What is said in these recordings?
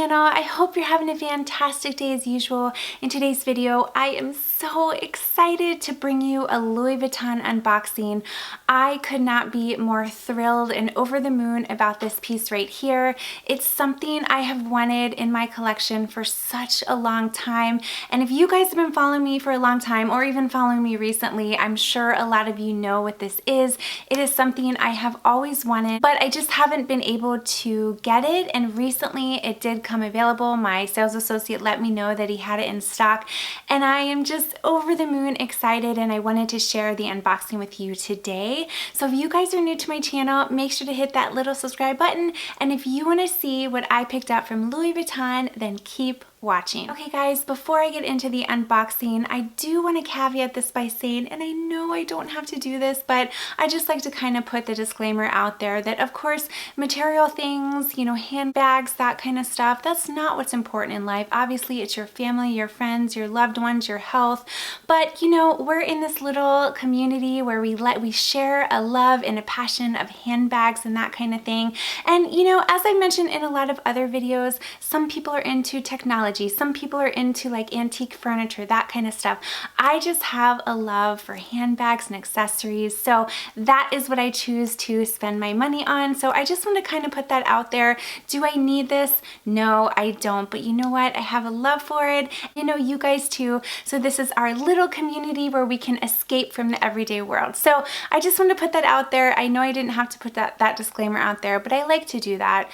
channel. I hope you're having a fantastic day as usual. In today's video, I am so excited to bring you a Louis Vuitton unboxing. I could not be more thrilled and over the moon about this piece right here. It's something I have wanted in my collection for such a long time. And if you guys have been following me for a long time or even following me recently, I'm sure a lot of you know what this is. It is something I have always wanted, but I just haven't been able to get it. And recently it did come available. My sales associate let me know that he had it in stock, and I am just over the moon excited, and I wanted to share the unboxing with you today. So if you guys are new to my channel, make sure to hit that little subscribe button, and if you want to see what I picked up from Louis Vuitton, then keep watching. Okay guys, before I get into the unboxing, I do want to caveat this by saying, and I know I don't have to do this, but I just like to kind of put the disclaimer out there that of course material things, you know, handbags, that kind of stuff, that's not what's important in life. Obviously it's your family, your friends, your loved ones, your health, but you know, we're in this little community where we share a love and a passion of handbags and that kind of thing. And you know, as I mentioned in a lot of other videos, some people are into technology, some people are into like antique furniture, that kind of stuff. I just have a love for handbags and accessories, so that is what I choose to spend my money on. So I just want to kind of put that out there. Do I need this? No, I don't, but you know what? I have a love for it. You know, you guys too. So this is our little community where we can escape from the everyday world. So I just want to put that out there. I know I didn't have to put that disclaimer out there, but I like to do that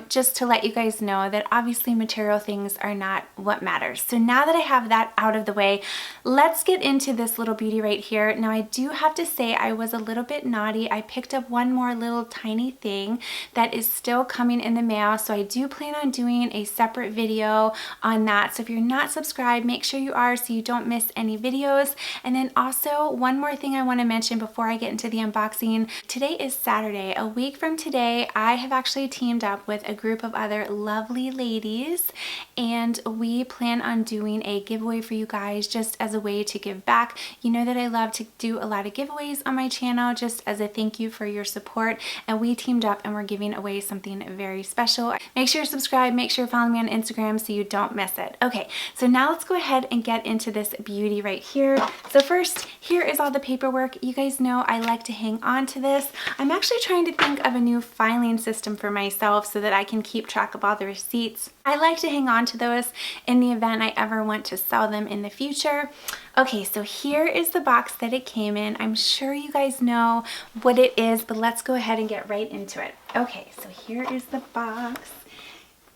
just to let you guys know that obviously material things are not what matters. So now that I have that out of the way, let's get into this little beauty right here. Now I do have to say I was a little bit naughty. I picked up one more little tiny thing that is still coming in the mail, so I do plan on doing a separate video on that. So if you're not subscribed, make sure you are so you don't miss any videos. And then also one more thing I want to mention before I get into the unboxing. Today is Saturday. A week from today, I have actually teamed up with a group of other lovely ladies, and we plan on doing a giveaway for you guys just as a way to give back. You know that I love to do a lot of giveaways on my channel just as a thank you for your support, and we teamed up and we're giving away something very special. Make sure you're subscribed, make sure you're following me on Instagram so you don't miss it. Okay, so now let's go ahead and get into this beauty right here. So first, here is all the paperwork. You guys know I like to hang on to this. I'm actually trying to think of a new filing system for myself so that I can keep track of all the receipts. I like to hang on to those in the event I ever want to sell them in the future. Okay, so here is the box that it came in. I'm sure you guys know what it is, but let's go ahead and get right into it. Okay, so here is the box.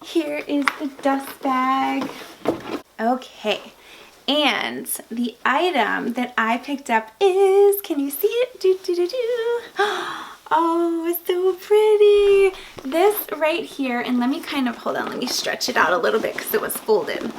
Here is the dust bag. Okay, and the item that I picked up is, can you see it? Oh, it's so pretty. This right here, and let me kind of, hold on, let me stretch it out a little bit because it was folded.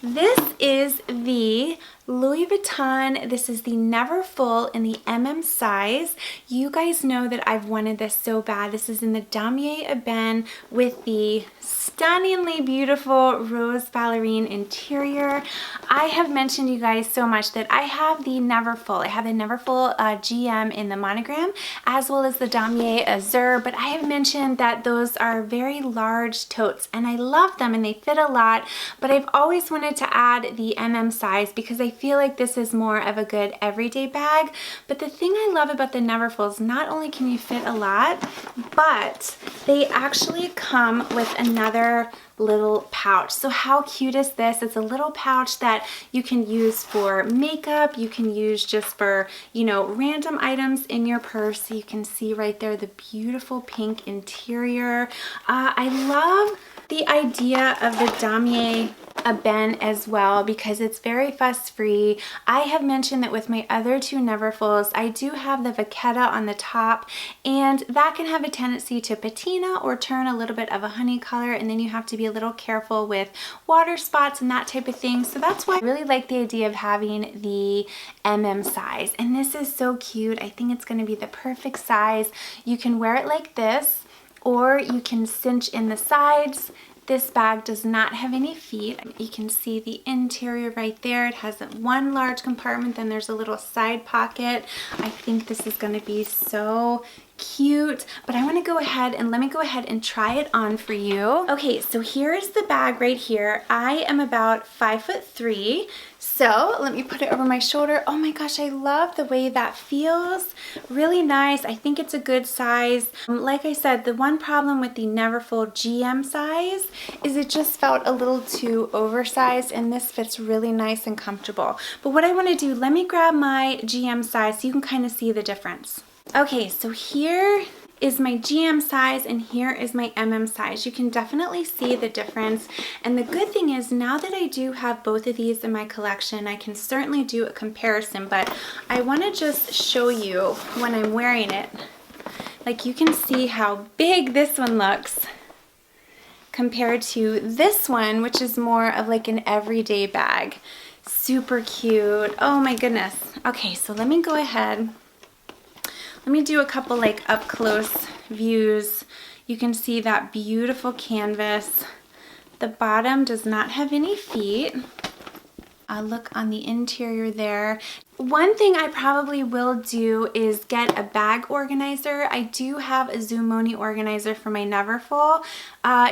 This is the Louis Vuitton. This is the Never Full in the size. You guys know that I've wanted this so bad. This is in the damier ebene with the stunningly beautiful rose ballerine interior. I have mentioned you guys so much that I have the Never Full. I have the Never Full GM in the monogram as well as the damier azur, but I have mentioned that those are very large totes and I love them and they fit a lot, but I've always wanted to add the size because I feel like this is more of a good everyday bag. But the thing I love about the Neverfull is not only can you fit a lot, but they actually come with another little pouch. So how cute is this? It's a little pouch that you can use for makeup, you can use just for, you know, random items in your purse. So you can see right there the beautiful pink interior. I love the idea of the damier ebene as well because it's very fuss-free. I have mentioned that with my other two Neverfulls, I do have the vachetta on the top, and that can have a tendency to patina or turn a little bit of a honey color, and then you have to be a little careful with water spots and that type of thing. So that's why I really like the idea of having the size, and this is so cute. I think it's going to be the perfect size. You can wear it like this, or you can cinch in the sides. This bag does not have any feet. You can see the interior right there. It has one large compartment, then there's a little side pocket. I think this is going to be so cute, but I want to go ahead and let me go ahead and try it on for you. Okay, so here is the bag right here. I am about 5'3", so let me put it over my shoulder. Oh my gosh, I love the way that feels. Really nice. I think it's a good size. Like I said, the one problem with the Neverfull GM size is it just felt a little too oversized, and this fits really nice and comfortable. But what I want to do, let me grab my GM size so you can kind of see the difference. Okay, so here is my GM size and here is my MM size. You can definitely see the difference. And the good thing is now that I do have both of these in my collection, I can certainly do a comparison, but I want to just show you when I'm wearing it. Like you can see how big this one looks compared to this one, which is more of like an everyday bag. Super cute. Oh my goodness. Okay, so let me go ahead. Let me do a couple like up close views. You can see that beautiful canvas. The bottom does not have any feet. Look on the interior there. One thing I probably will do is get a bag organizer. I do have a Zoomoni organizer for my Neverfull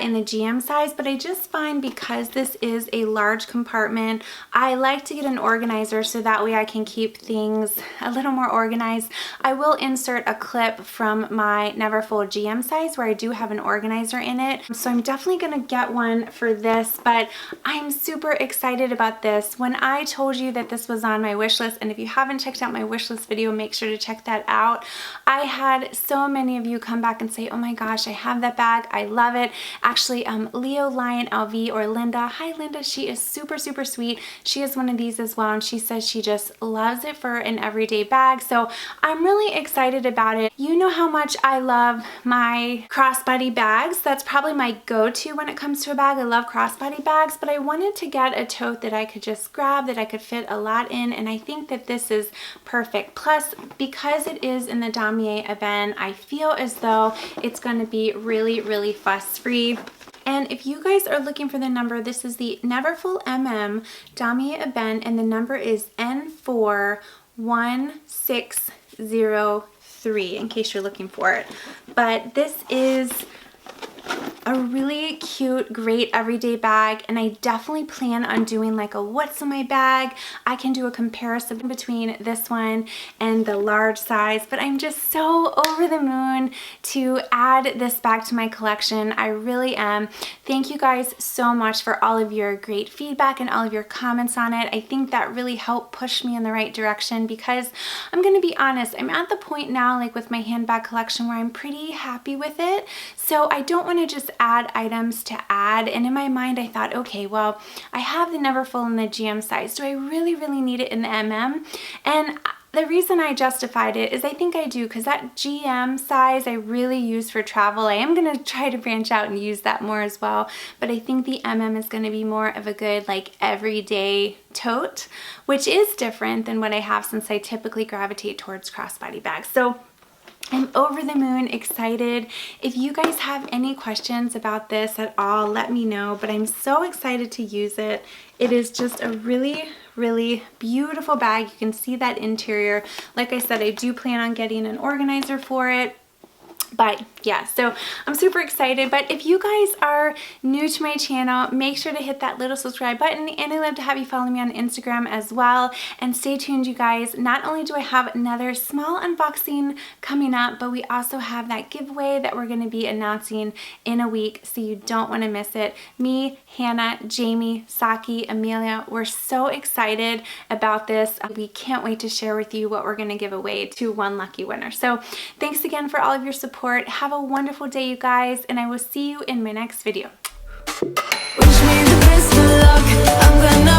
in the GM size, but I just find because this is a large compartment, I like to get an organizer so that way I can keep things a little more organized. I will insert a clip from my Neverfull GM size where I do have an organizer in it. So I'm definitely gonna get one for this, but I'm super excited about this. When I told you that this was on my wish list, and if you haven't checked out my wish list video, make sure to check that out. I had so many of you come back and say, oh my gosh, I have that bag, I love it. Actually, Leo Lion LV, or Linda, hi Linda, she is super, super sweet. She has one of these as well, and she says she just loves it for an everyday bag. So I'm really excited about it. You know how much I love my crossbody bags. That's probably my go-to when it comes to a bag. I love crossbody bags, but I wanted to get a tote that I could just grab, that I could fit a lot in, and I think that this is perfect. Plus, because it is in the Damier Ebene, I feel as though it's going to be really, really fuss-free. And if you guys are looking for the number, this is the Neverfull MM Damier Ebene, and the number is N41603, in case you're looking for it. But this is a really cute, great everyday bag, and I definitely plan on doing like a what's in my bag. I can do a comparison between this one and the large size, but I'm just so over the moon to add this bag to my collection. I really am. Thank you guys so much for all of your great feedback and all of your comments on it. I think that really helped push me in the right direction, because I'm gonna be honest, I'm at the point now, like with my handbag collection, where I'm pretty happy with it. So I don't want to just add items to add, and in my mind I thought, okay, well, I have the Neverfull in the GM size. Do I really, really need it in the MM? And the reason I justified it is I think I do, because that GM size I really use for travel. I am going to try to branch out and use that more as well, but I think the MM is going to be more of a good like everyday tote, which is different than what I have, since I typically gravitate towards crossbody bags. So I'm over the moon excited. If you guys have any questions about this at all, let me know, but I'm so excited to use it. It is just a really, really beautiful bag. You can see that interior. Like I said, I do plan on getting an organizer for it. But yeah, so I'm super excited. But if you guys are new to my channel, make sure to hit that little subscribe button, and I'd love to have you follow me on Instagram as well. And stay tuned, you guys. Not only do I have another small unboxing coming up, but we also have that giveaway that we're going to be announcing in a week, so you don't want to miss it. Me, Hannah, Jamie, Saki, Amelia, we're so excited about this. We can't wait to share with you what we're going to give away to one lucky winner. So thanks again for all of your support. Have a wonderful day, you guys, and I will see you in my next video. Wish me the best of luck. I'm gonna